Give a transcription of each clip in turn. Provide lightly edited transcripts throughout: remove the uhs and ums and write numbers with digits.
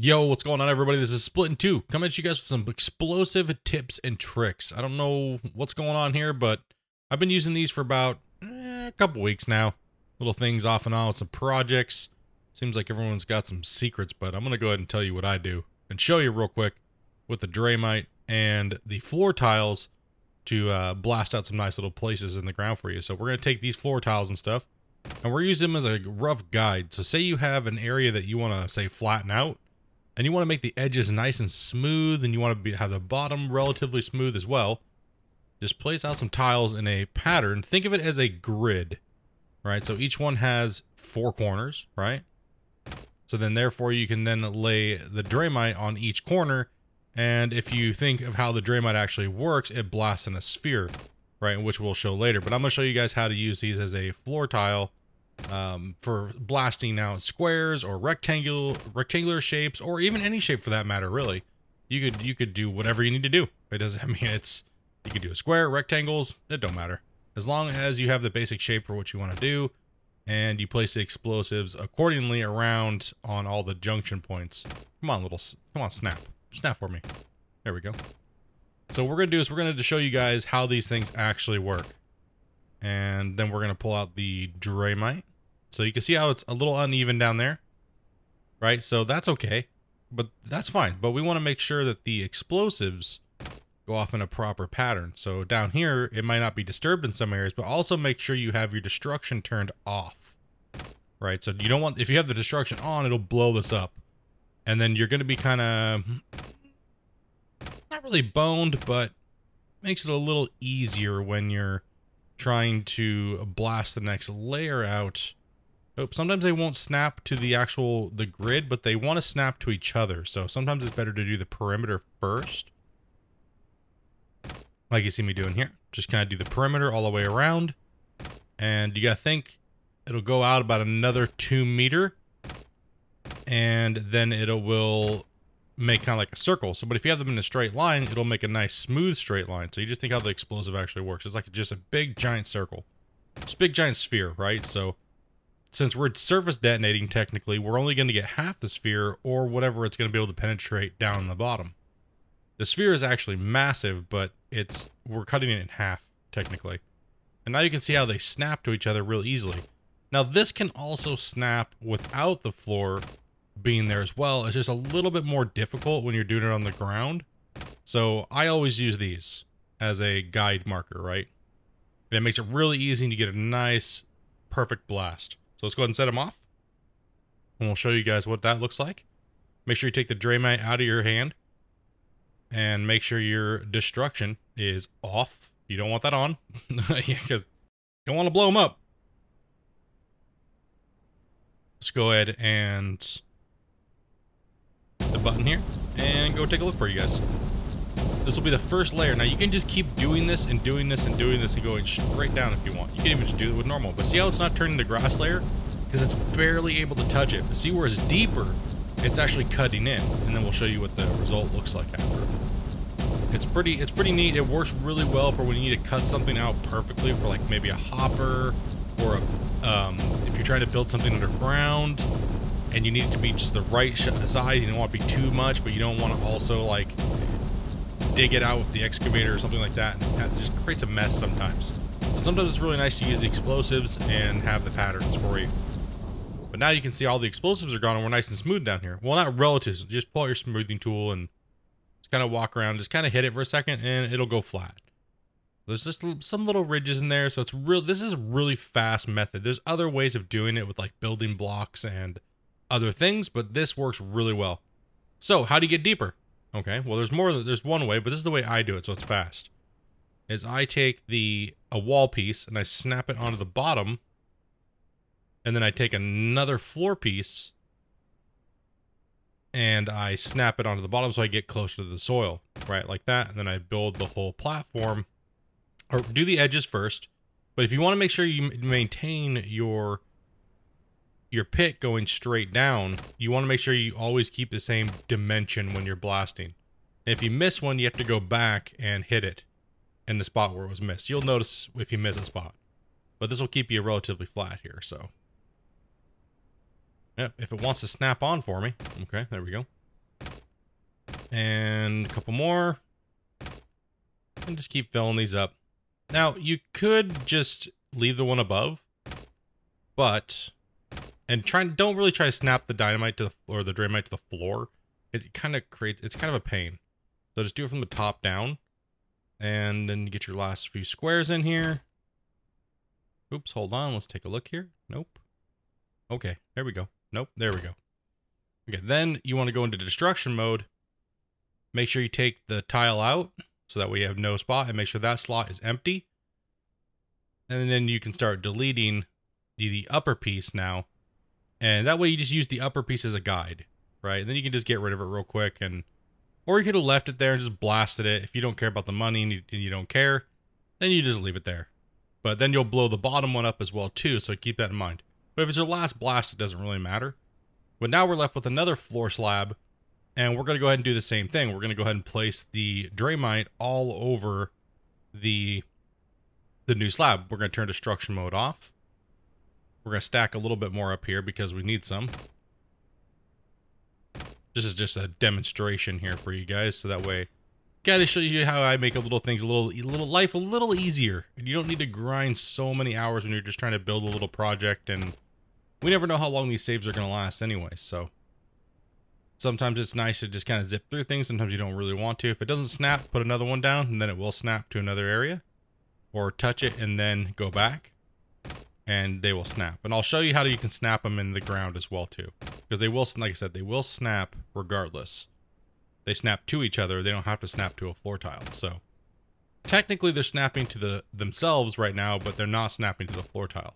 Yo, what's going on, everybody? This is Splitintwo coming at you guys with some explosive tips and tricks. I don't know what's going on here, but I've been using these for about a couple weeks now. Little things off and on with some projects. Seems like everyone's got some secrets, but I'm going to go ahead and tell you what I do and show you real quick with the Dramite and the floor tiles to blast out some nice little places in the ground for you. So we're going to take these floor tiles and stuff, and we're using them as a rough guide. So say you have an area that you want to, say, flatten out, and you want to make the edges nice and smooth, and you want to have the bottom relatively smooth as well. Just place out some tiles in a pattern. Think of it as a grid, right? So each one has 4 corners, right? So then therefore you can then lay the Dramite on each corner, and if you think of how the Dramite actually works, it blasts in a sphere, right? Which we'll show later. But I'm going to show you guys how to use these as a floor tile for blasting out squares or rectangular shapes, or even any shape for that matter. Really, you could do whatever you need to do. It doesn't. I mean, you could do a square, rectangles. It don't matter as long as you have the basic shape for what you want to do, and you place the explosives accordingly around on all the junction points. Come on, snap for me. There we go. So what we're gonna do is we're gonna show you guys how these things actually work, and then we're gonna pull out the Dramite. So you can see how it's a little uneven down there, right? So that's okay, but that's fine. But we want to make sure that the explosives go off in a proper pattern. So down here, it might not be disturbed in some areas, but also make sure you have your destruction turned off, right? So you don't want, if you have the destruction on, it'll blow this up. And then you're going to be kind of, not really boned, but makes it a little easier when you're trying to blast the next layer out. Sometimes they won't snap to the grid, but they want to snap to each other. So sometimes it's better to do the perimeter first, like you see me doing here. Just kind of do the perimeter all the way around, and you gotta think it'll go out about another 2 meters, and then will make kind of like a circle. So, but if you have them in a straight line, it'll make a nice smooth straight line. So you just think how the explosive actually works. It's like just a big giant circle. It's a big giant sphere, right? So since we're surface detonating, technically, we're only going to get half the sphere, or whatever it's going to be able to penetrate down in the bottom. The sphere is actually massive, but we're cutting it in half, technically. And now you can see how they snap to each other real easily. Now, this can also snap without the floor being there as well. It's just a little bit more difficult when you're doing it on the ground. So I always use these as a guide marker, right? And it makes it really easy to get a nice, perfect blast. So let's go ahead and set them off, and we'll show you guys what that looks like. Make sure you take the Dramite out of your hand, and make sure your destruction is off. You don't want that on, yeah, because you don't want to blow them up. Let's go ahead and hit the button here, and go take a look for you guys. This will be the first layer. Now you can just keep doing this and doing this and doing this and going straight down if you want. You can even just do it with normal. But see how it's not turning the grass layer? Because it's barely able to touch it. But see where it's deeper, it's actually cutting in. And then we'll show you what the result looks like after. It's pretty neat. It works really well for when you need to cut something out perfectly for like maybe a hopper, or if you're trying to build something underground and you need it to be just the right size. You don't want it to be too much, but you don't want to also like dig it out with the excavator or something like that. And it just creates a mess sometimes. So sometimes it's really nice to use the explosives and have the patterns for you. But now you can see all the explosives are gone, and we're nice and smooth down here. Well, not relative. Just pull out your smoothing tool and just kind of walk around. Just kind of hit it for a second, and it'll go flat. There's just some little ridges in there, so this is a really fast method. There's other ways of doing it with like building blocks and other things, but this works really well. So how do you get deeper? Okay, well there's one way, but this is the way I do it, so it's fast. Is I take a wall piece and I snap it onto the bottom, and then I take another floor piece and I snap it onto the bottom so I get closer to the soil, right, like that. And then I build the whole platform, or do the edges first. But if you want to make sure you maintain your pit going straight down, you want to make sure you always keep the same dimension when you're blasting. And if you miss one, you have to go back and hit it in the spot where it was missed. You'll notice if you miss a spot. But this will keep you relatively flat here, so. Yep, if it wants to snap on for me. Okay, there we go. And a couple more. And just keep filling these up. Now, you could just leave the one above, but, and don't really try to snap the dynamite to the, or the draymite to the floor. It kind of creates, it's kind of a pain. So just do it from the top down, and then you get your last few squares in here. Oops, hold on, let's take a look here. Nope. Okay, there we go. Nope, there we go. Okay, then you want to go into destruction mode. Make sure you take the tile out, so that way you have no spot, and make sure that slot is empty. And then you can start deleting the upper piece now. And that way you just use the upper piece as a guide, right? And then you can just get rid of it real quick. Or you could have left it there and just blasted it. If you don't care about the money and you don't care, then you just leave it there. But then you'll blow the bottom one up as well too, so keep that in mind. But if it's your last blast, it doesn't really matter. But now we're left with another floor slab. And we're going to go ahead and do the same thing. We're going to go ahead and place the draymite all over the new slab. We're going to turn destruction mode off. We're going to stack a little bit more up here because we need some. This is just a demonstration here for you guys, so that way, gotta show you how I make little things life a little easier. You don't need to grind so many hours when you're just trying to build a little project, and we never know how long these saves are going to last anyway, so. Sometimes it's nice to just kind of zip through things. Sometimes you don't really want to. If it doesn't snap, put another one down, and then it will snap to another area. Or touch it and then go back, and they will snap. And I'll show you how you can snap them in the ground as well too. Because they will, like I said, they will snap regardless. They snap to each other. They don't have to snap to a floor tile. So technically they're snapping to themselves right now, but they're not snapping to the floor tile.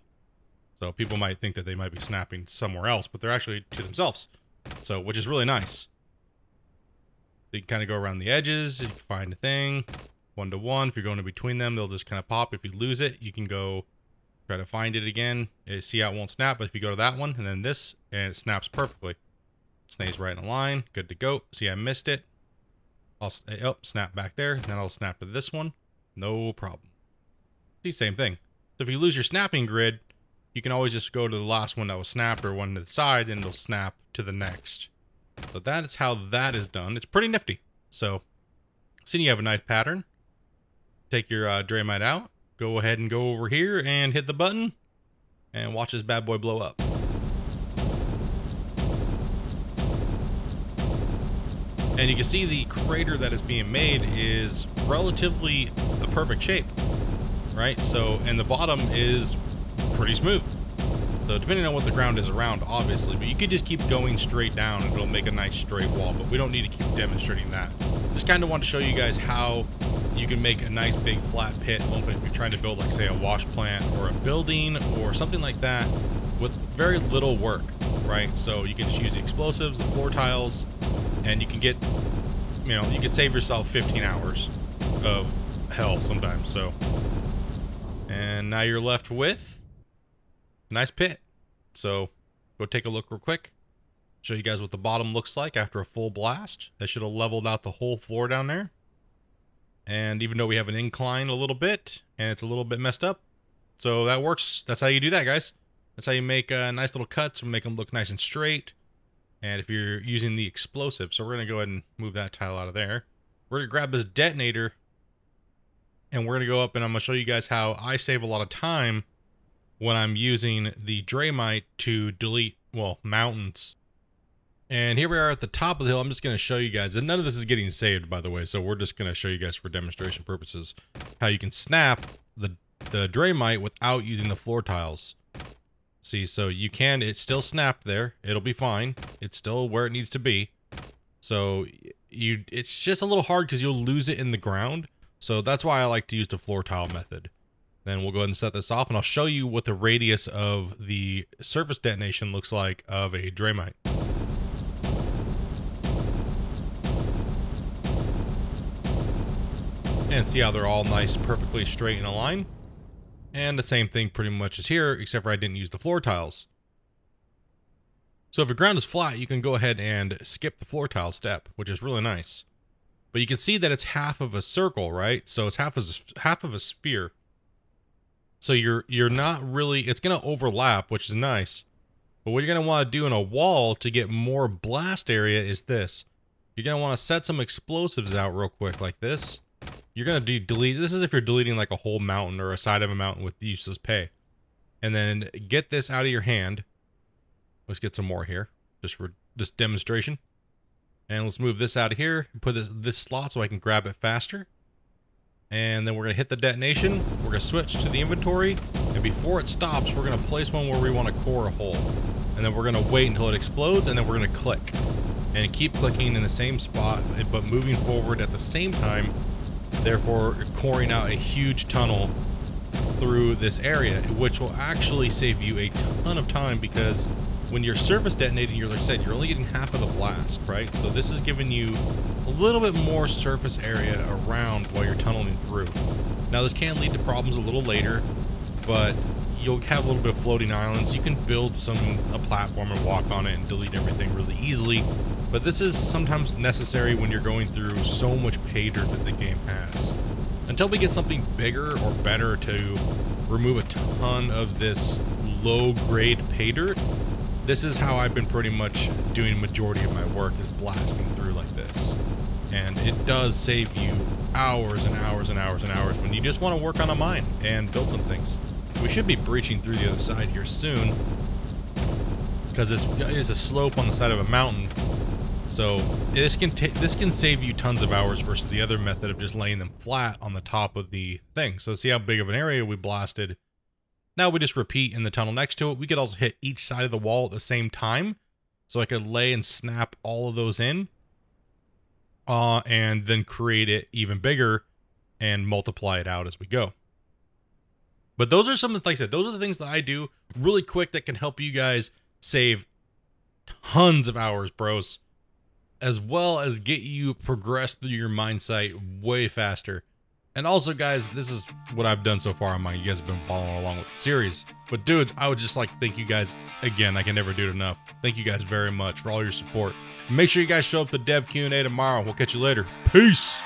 So people might think that they might be snapping somewhere else, but they're actually to themselves. So, which is really nice. You can kind of go around the edges. You can find a thing. 1 to 1. If you're going in between them, they'll just kind of pop. If you lose it, you can go try to find it again. See how it won't snap, but if you go to that one and then this, and it snaps perfectly. Stays right in a line. Good to go. See, I missed it. I'll snap back there. Then I'll snap to this one. No problem. See, same thing. So if you lose your snapping grid, you can always just go to the last one that was snapped or one to the side, and it'll snap to the next. So that is how that is done. It's pretty nifty. So, seeing you have a nice pattern, take your draymite out, go ahead and go over here and hit the button, and watch this bad boy blow up. And you can see the crater that is being made is relatively a perfect shape, right? So, and the bottom is pretty smooth. So depending on what the ground is around, obviously, but you could just keep going straight down and it'll make a nice straight wall, but we don't need to keep demonstrating that. Just kind of want to show you guys how you can make a nice big flat pit if you're trying to build, like, say, a wash plant or a building or something like that with very little work, right? So you can just use the explosives, the floor tiles, and you can get, you know, you can save yourself 15 hours of hell sometimes. So, and now you're left with a nice pit. So go take a look real quick, show you guys what the bottom looks like after a full blast. That should have leveled out the whole floor down there. And even though we have an incline a little bit and it's a little bit messed up, so that works. That's how you do that, guys. That's how you make nice little cuts and make them look nice and straight. And if you're using the explosive, so we're going to go ahead and move that tile out of there. We're going to grab this detonator and we're going to go up, and I'm going to show you guys how I save a lot of time when I'm using the draymite to delete, well, mountains. And here we are at the top of the hill. I'm just going to show you guys, and none of this is getting saved, by the way, so we're just going to show you guys for demonstration purposes how you can snap the draymite without using the floor tiles. See, so you can, it's still snapped there. It'll be fine. It's still where it needs to be. So it's just a little hard because you'll lose it in the ground. So that's why I like to use the floor tile method. Then we'll go ahead and set this off, and I'll show you what the radius of the surface detonation looks like of a draymite. And see how they're all nice, perfectly straight in a line. And the same thing pretty much is here, except for I didn't use the floor tiles. So if your ground is flat, you can go ahead and skip the floor tile step, which is really nice. But you can see that it's half of a circle, right? So it's half of a sphere. So you're not really, it's going to overlap, which is nice. But what you're going to want to do in a wall to get more blast area is this. You're going to want to set some explosives out real quick like this. You're going to delete, this is if you're deleting like a whole mountain or a side of a mountain with useless pay. And then get this out of your hand. Let's get some more here, just for this demonstration. And let's move this out of here and put this slot so I can grab it faster. And then we're going to hit the detonation. We're going to switch to the inventory. And before it stops, we're going to place one where we want to core a hole. And then we're going to wait until it explodes, and then we're going to click. And keep clicking in the same spot, but moving forward at the same time, therefore coring out a huge tunnel through this area, which will actually save you a ton of time, because when you're surface detonating, like I said, you're only getting half of the blast, right? So this is giving you a little bit more surface area around while you're tunneling through. Now this can lead to problems a little later, but you'll have a little bit of floating islands. You can build a platform and walk on it and delete everything really easily, but this is sometimes necessary when you're going through so much pay dirt that the game has. Until we get something bigger or better to remove a ton of this low-grade pay dirt, this is how I've been pretty much doing majority of my work, is blasting through like this. And it does save you hours and hours and hours and hours when you just want to work on a mine and build some things. We should be breaching through the other side here soon, because this is a slope on the side of a mountain. So this can save you tons of hours versus the other method of just laying them flat on the top of the thing. So see how big of an area we blasted. Now we just repeat in the tunnel next to it. We could also hit each side of the wall at the same time. So I could lay and snap all of those in. And then create it even bigger and multiply it out as we go. But those are some, like I said, those are the things that I do really quick that can help you guys save tons of hours, bros. As well as get you progressed through your mine site way faster. And also, guys, this is what I've done so far on mine. You guys have been following along with the series. But dudes, I would just like to thank you guys again. I can never do it enough. Thank you guys very much for all your support. Make sure you guys show up to Dev Q&A tomorrow. We'll catch you later. Peace.